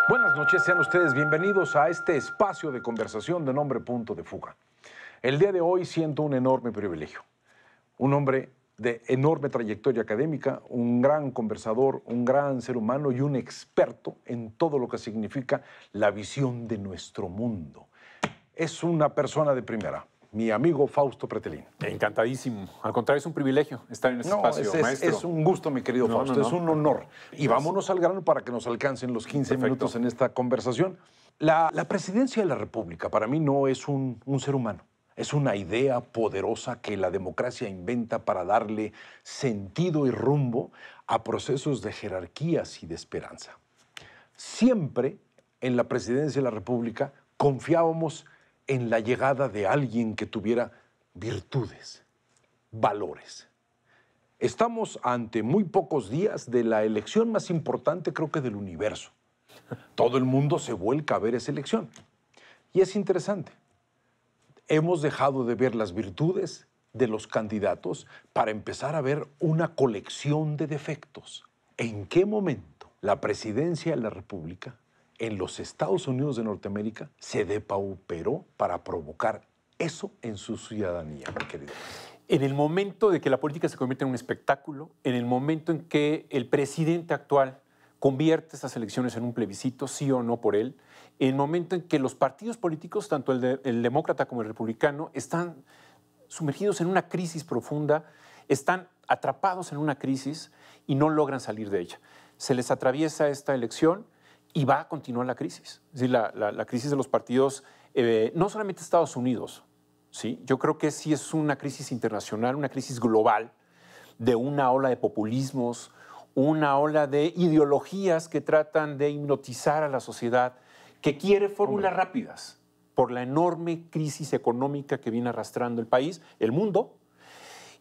Buenas noches, sean ustedes bienvenidos a este espacio de conversación de nombre Punto de Fuga. El día de hoy siento un enorme privilegio. Un hombre de enorme trayectoria académica, un gran conversador, un gran ser humano y un experto en todo lo que significa la visión de nuestro mundo. Es una persona de primera, mi amigo Fausto Pretelín. Encantadísimo. Al contrario, es un privilegio estar en este espacio, maestro. Es un gusto, mi querido Fausto, es un honor. Y vámonos al grano para que nos alcancen los 15 minutos en esta conversación. La presidencia de la República para mí no es un ser humano. Es una idea poderosa que la democracia inventa para darle sentido y rumbo a procesos de jerarquías y de esperanza. Siempre en la presidencia de la República confiábamos en la llegada de alguien que tuviera virtudes, valores. Estamos ante muy pocos días de la elección más importante, creo que del universo. Todo el mundo se vuelca a ver esa elección. Y es interesante. Hemos dejado de ver las virtudes de los candidatos para empezar a ver una colección de defectos. ¿En qué momento la presidencia de la República en los Estados Unidos de Norteamérica se depauperó para provocar eso en su ciudadanía, mi querido? En el momento de que la política se convierte en un espectáculo, en el momento en que el presidente actual convierte estas elecciones en un plebiscito, sí o no por él, en el momento en que los partidos políticos, tanto el demócrata como el republicano, están sumergidos en una crisis profunda, están atrapados en una crisis y no logran salir de ella. Se les atraviesa esta elección y va a continuar la crisis. Es decir, la crisis de los partidos, no solamente Estados Unidos, ¿sí? Yo creo que sí es una crisis internacional, una crisis global de una ola de populismos, una ola de ideologías que tratan de hipnotizar a la sociedad, que quiere fórmulas rápidas por la enorme crisis económica que viene arrastrando el país, el mundo,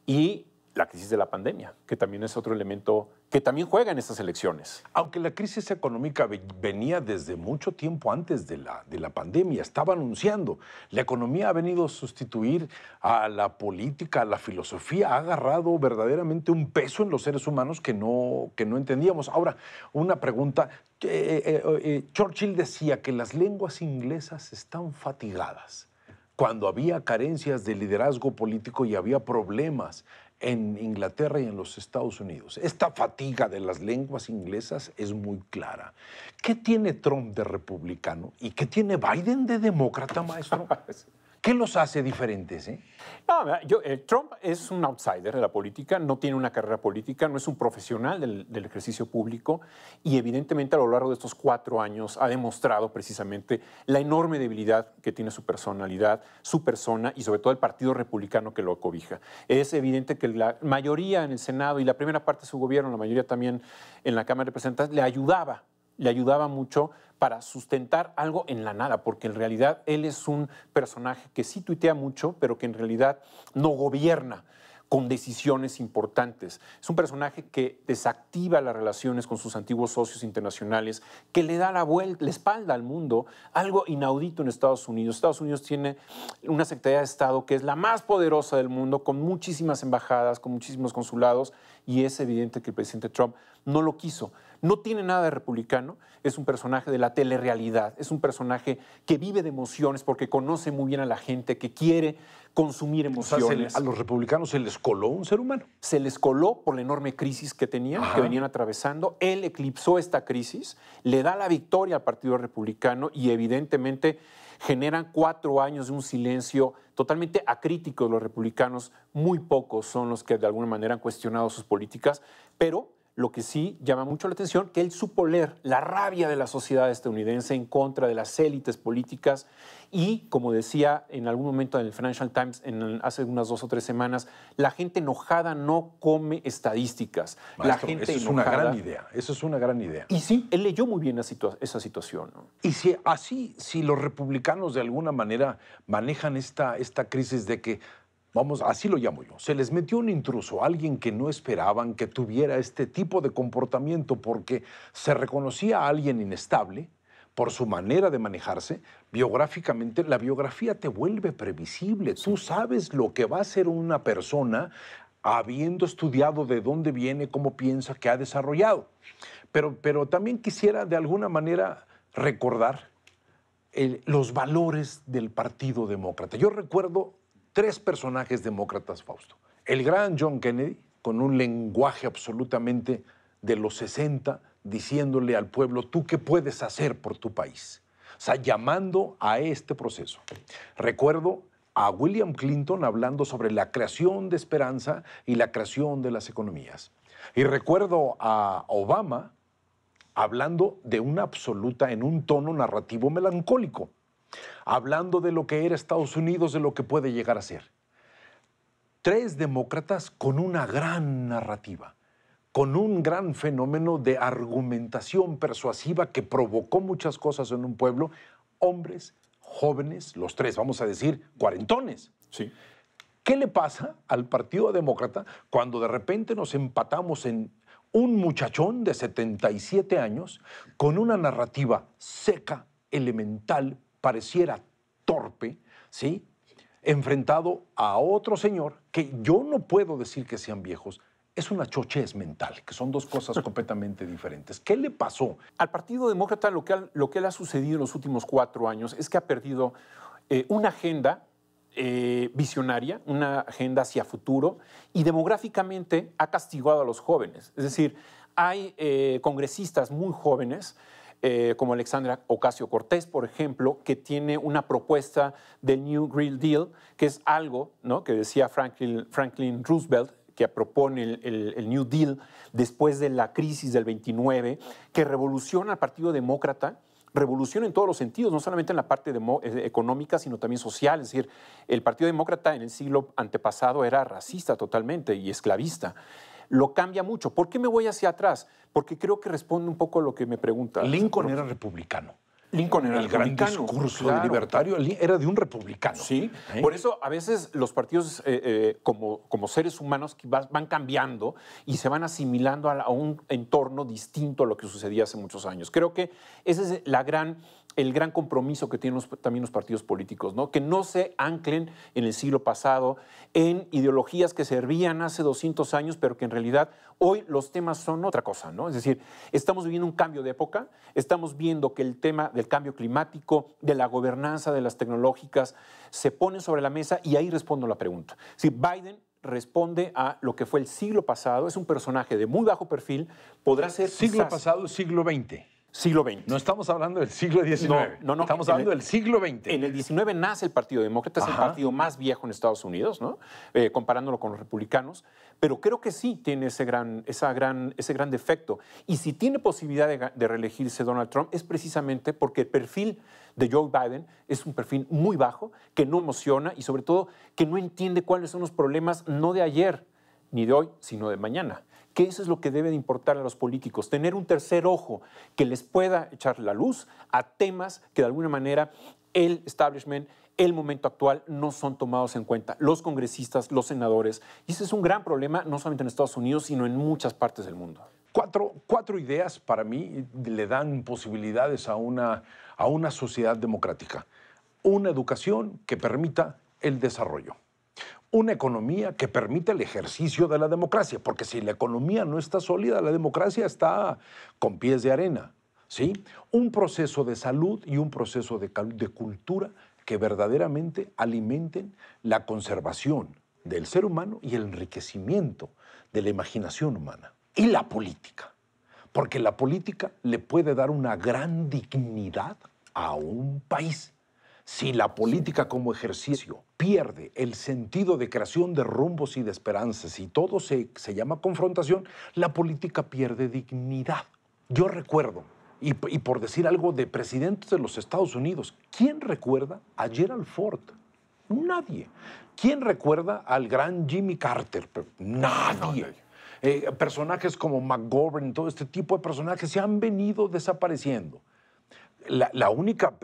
y la crisis de la pandemia, que también es otro elemento que también juega en estas elecciones. Aunque la crisis económica venía desde mucho tiempo antes de la pandemia, estaba anunciando. La economía ha venido a sustituir a la política, a la filosofía, ha agarrado verdaderamente un peso en los seres humanos que no entendíamos. Ahora, una pregunta. Churchill decía que las lenguas inglesas están fatigadas. Cuando había carencias de liderazgo político y había problemas en Inglaterra y en los Estados Unidos. Esta fatiga de las lenguas inglesas es muy clara. ¿Qué tiene Trump de republicano y qué tiene Biden de demócrata, maestro? ¿Qué los hace diferentes? No, Trump es un outsider de la política, no tiene una carrera política, no es un profesional del ejercicio público y evidentemente a lo largo de estos 4 años ha demostrado precisamente la enorme debilidad que tiene su personalidad, su persona y sobre todo el Partido Republicano que lo cobija. Es evidente que la mayoría en el Senado y la primera parte de su gobierno, la mayoría también en la Cámara de Representantes, le ayudaba mucho para sustentar algo en la nada, porque en realidad él es un personaje que sí tuitea mucho, pero que en realidad no gobierna con decisiones importantes. Es un personaje que desactiva las relaciones con sus antiguos socios internacionales, que le da la espalda al mundo, algo inaudito en Estados Unidos. Estados Unidos tiene una Secretaría de Estado que es la más poderosa del mundo, con muchísimas embajadas, con muchísimos consulados, y es evidente que el presidente Trump no lo quiso. No tiene nada de republicano, es un personaje de la telerrealidad, es un personaje que vive de emociones porque conoce muy bien a la gente, que quiere consumir emociones. O sea, a los republicanos se les coló un ser humano. Se les coló por la enorme crisis que tenían, que venían atravesando. Él eclipsó esta crisis, le da la victoria al Partido Republicano y evidentemente generan 4 años de un silencio totalmente acrítico de los republicanos. Muy pocos son los que de alguna manera han cuestionado sus políticas, pero lo que sí llama mucho la atención, que él supo leer la rabia de la sociedad estadounidense en contra de las élites políticas y, como decía en algún momento en el Financial Times hace unas 2 o 3 semanas, la gente enojada no come estadísticas. Maestro, la gente eso es una gran idea, eso es una gran idea. Y sí, él leyó muy bien esa situación, ¿no? Y si los republicanos de alguna manera manejan esta crisis de que, vamos, así lo llamo yo, se les metió un intruso, alguien que no esperaban que tuviera este tipo de comportamiento porque se reconocía a alguien inestable por su manera de manejarse, biográficamente, la biografía te vuelve previsible. Tú sabes lo que va a ser una persona habiendo estudiado de dónde viene, cómo piensa, qué ha desarrollado. Pero también quisiera de alguna manera recordar los valores del Partido Demócrata. Yo recuerdo 3 personajes demócratas, Fausto. El gran John Kennedy, con un lenguaje absolutamente de los 60, diciéndole al pueblo, ¿tú qué puedes hacer por tu país? O sea, llamando a este proceso. Recuerdo a William Clinton hablando sobre la creación de esperanza y la creación de las economías. Y recuerdo a Obama hablando de una absoluta, en un tono narrativo melancólico, hablando de lo que era Estados Unidos, de lo que puede llegar a ser. 3 demócratas con una gran narrativa, con un gran fenómeno de argumentación persuasiva que provocó muchas cosas en un pueblo, hombres, jóvenes, los 3, vamos a decir, cuarentones. Sí. ¿Qué le pasa al Partido Demócrata cuando de repente nos empatamos en un muchachón de 77 años con una narrativa seca, elemental, pareciera torpe, ¿sí?, enfrentado a otro señor que yo no puedo decir que sean viejos, es una chochez mental, que son 2 cosas completamente diferentes. ¿Qué le pasó? Al Partido Demócrata lo que le ha sucedido en los últimos 4 años es que ha perdido una agenda visionaria, una agenda hacia futuro, y demográficamente ha castigado a los jóvenes. Es decir, hay congresistas muy jóvenes, como Alexandria Ocasio-Cortez, por ejemplo, que tiene una propuesta del New Green Deal, que es algo, ¿no?, que decía Franklin Roosevelt, que propone el New Deal después de la crisis del 29, que revoluciona al Partido Demócrata, revoluciona en todos los sentidos, no solamente en la parte económica, sino también social. Es decir, el Partido Demócrata en el siglo antepasado era racista totalmente y esclavista. Lo cambia mucho. ¿Por qué me voy hacia atrás? Porque creo que responde un poco a lo que me preguntas. Lincoln era republicano. Lincoln era el gran discurso de libertario era de un republicano. Sí, por eso a veces los partidos como seres humanos van cambiando y se van asimilando a un entorno distinto a lo que sucedía hace muchos años. Creo que ese es el gran compromiso que tienen también los partidos políticos, ¿no? Que no se anclen en el siglo pasado, en ideologías que servían hace 200 años, pero que en realidad hoy los temas son otra cosa, ¿no? Es decir, estamos viviendo un cambio de época, estamos viendo que el tema del cambio climático, de la gobernanza de las tecnológicas, se pone sobre la mesa y ahí respondo la pregunta. Si Biden responde a lo que fue el siglo pasado, es un personaje de muy bajo perfil, podrá ser siglo pasado, siglo XX. Siglo XX. No estamos hablando del siglo XIX. No. Estamos hablando del siglo XX. En el XIX nace el Partido Demócrata, es el partido más viejo en Estados Unidos, ¿no? Comparándolo con los republicanos. Pero creo que sí tiene ese gran defecto. Y si tiene posibilidad de reelegirse Donald Trump, es precisamente porque el perfil de Joe Biden es un perfil muy bajo, que no emociona y sobre todo que no entiende cuáles son los problemas no de ayer ni de hoy, sino de mañana. Que eso es lo que debe de importar a los políticos, tener un tercer ojo que les pueda echar la luz a temas que de alguna manera el establishment, el momento actual, no son tomados en cuenta. Los congresistas, los senadores. Y ese es un gran problema, no solamente en Estados Unidos, sino en muchas partes del mundo. Cuatro ideas para mí le dan posibilidades a una sociedad democrática. Una educación que permita el desarrollo. Una economía que permita el ejercicio de la democracia, porque si la economía no está sólida, la democracia está con pies de arena, ¿sí? Un proceso de salud y un proceso de cultura que verdaderamente alimenten la conservación del ser humano y el enriquecimiento de la imaginación humana. Y la política, porque la política le puede dar una gran dignidad a un país. Si la política como ejercicio pierde el sentido de creación de rumbos y de esperanzas y todo se llama confrontación, la política pierde dignidad. Yo recuerdo, y por decir algo de presidentes de los Estados Unidos, ¿quién recuerda a Gerald Ford? Nadie. ¿Quién recuerda al gran Jimmy Carter? Nadie. Personajes como McGovern, todo este tipo de personajes se han venido desapareciendo. La única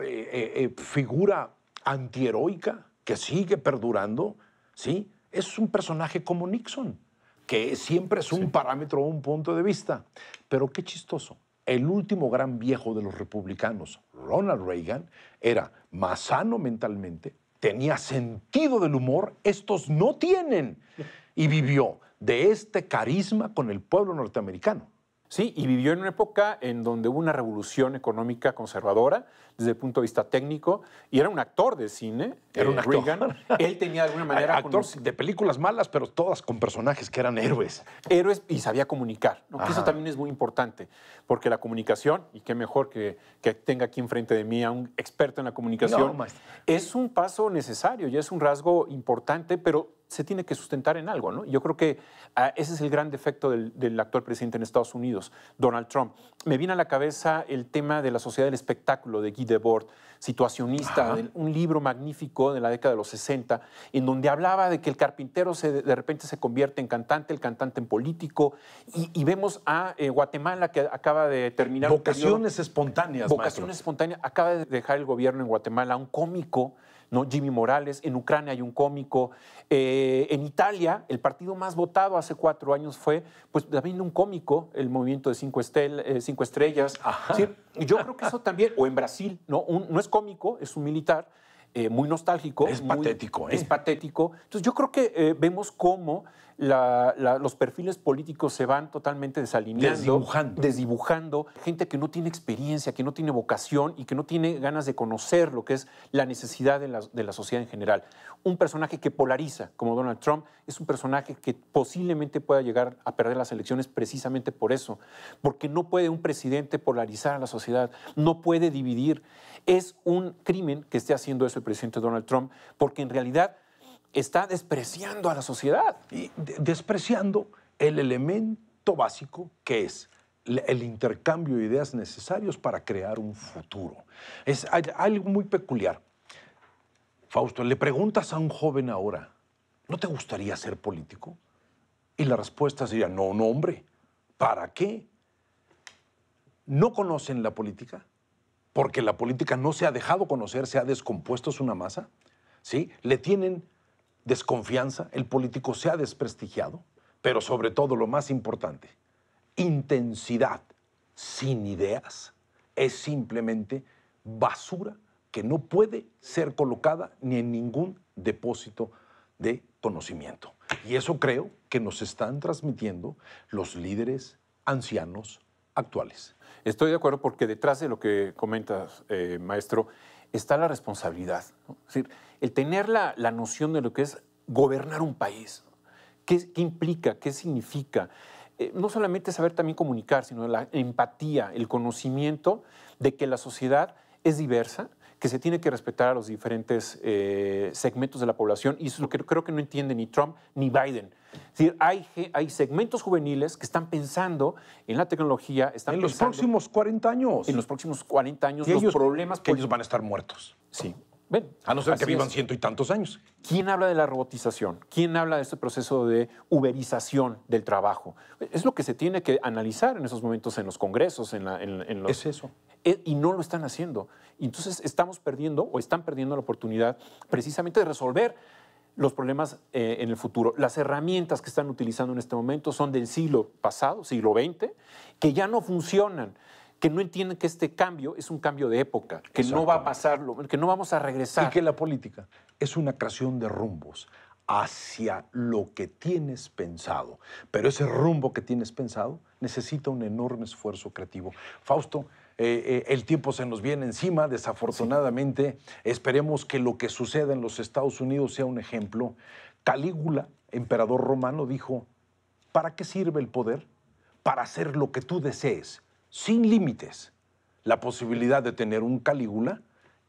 figura antiheroica que sigue perdurando, ¿sí?, es un personaje como Nixon, que siempre es un parámetro o un punto de vista. Pero qué chistoso. El último gran viejo de los republicanos, Ronald Reagan, era más sano mentalmente, tenía sentido del humor, estos no tienen, y vivió de este carisma con el pueblo norteamericano. Sí, y vivió en una época en donde hubo una revolución económica conservadora desde el punto de vista técnico, y era un actor de cine, era un actor. Reagan. Él tenía de alguna manera... actor de películas malas, pero todas con personajes que eran héroes. Héroes, y sabía comunicar, ¿no? Que eso también es muy importante, porque la comunicación, y qué mejor que tenga aquí enfrente de mí a un experto en la comunicación, es un paso necesario, ya es un rasgo importante, pero se tiene que sustentar en algo, ¿no? Yo creo que ese es el gran defecto del actual presidente en Estados Unidos, Donald Trump. Me viene a la cabeza el tema de la sociedad del espectáculo de Guy Debord, situacionista, un libro magnífico de la década de los 60, en donde hablaba de que el carpintero de repente se convierte en cantante, el cantante en político, y vemos a Guatemala, que acaba de terminar... Vocaciones espontáneas, Vocaciones espontáneas. Acaba de dejar el gobierno en Guatemala un cómico, ¿no? Jimmy Morales. En Ucrania hay un cómico. En Italia, el partido más votado hace 4 años fue, pues, también un cómico, el movimiento de 5 estrellas. Sí, yo creo que eso también, o en Brasil, no es cómico, es un militar, muy nostálgico. Es patético, ¿eh? Es patético. Entonces, yo creo que vemos cómo los perfiles políticos se van totalmente desalineando. Desdibujando. Gente que no tiene experiencia, que no tiene vocación y que no tiene ganas de conocer lo que es la necesidad de la sociedad en general. Un personaje que polariza, como Donald Trump, es un personaje que posiblemente pueda llegar a perder las elecciones precisamente por eso. Porque no puede un presidente polarizar a la sociedad, no puede dividir. Es un crimen que esté haciendo eso el presidente Donald Trump, porque en realidad está despreciando a la sociedad. Y despreciando el elemento básico que es el intercambio de ideas necesarios para crear un futuro. Es algo muy peculiar. Fausto, le preguntas a un joven ahora, ¿no te gustaría ser político? Y la respuesta sería, no, hombre, ¿para qué? ¿No conocen la política? Porque la política no se ha dejado conocer, se ha descompuesto, es una masa, ¿sí? Le tienen desconfianza, el político se ha desprestigiado, pero sobre todo lo más importante, intensidad sin ideas es simplemente basura que no puede ser colocada ni en ningún depósito de conocimiento. Y eso creo que nos están transmitiendo los líderes ancianos actuales. Estoy de acuerdo porque detrás de lo que comentas, maestro, está la responsabilidad, ¿no? Es decir, el tener la noción de lo que es gobernar un país. ¿Qué implica? ¿Qué significa? No solamente saber también comunicar, sino la empatía, el conocimiento de que la sociedad es diversa, que se tiene que respetar a los diferentes segmentos de la población, y eso es lo que creo que no entiende ni Trump ni Biden. Es decir, hay segmentos juveniles que están pensando en la tecnología, en los próximos 40 años. En los próximos 40 años, los problemas... Que ellos van a estar muertos. Sí. A no ser que vivan 100 y tantos años. ¿Quién habla de la robotización? ¿Quién habla de este proceso de uberización del trabajo? Es lo que se tiene que analizar en esos momentos en los congresos, en los... Es eso. Y no lo están haciendo. Y entonces estamos perdiendo o están perdiendo la oportunidad precisamente de resolver los problemas en el futuro. Las herramientas que están utilizando en este momento son del siglo pasado, siglo XX, que ya no funcionan, que no entienden que este cambio es un cambio de época, que no va a pasar, que no vamos a regresar. Y que la política es una creación de rumbos hacia lo que tienes pensado. Pero ese rumbo que tienes pensado necesita un enorme esfuerzo creativo. Fausto, el tiempo se nos viene encima, desafortunadamente. Sí. Esperemos que lo que suceda en los Estados Unidos sea un ejemplo. Calígula, emperador romano, dijo, ¿para qué sirve el poder? Para hacer lo que tú desees, sin límites. La posibilidad de tener un Calígula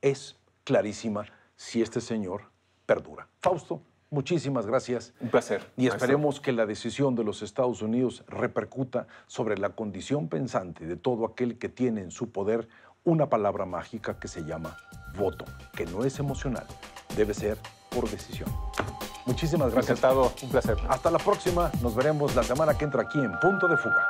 es clarísima si este señor perdura. Fausto, muchísimas gracias. Un placer. Y esperemos que la decisión de los Estados Unidos repercuta sobre la condición pensante de todo aquel que tiene en su poder una palabra mágica que se llama voto, que no es emocional, debe ser por decisión. Muchísimas gracias. Encantado, un placer. Hasta la próxima, nos veremos la semana que entra aquí en Punto de Fuga.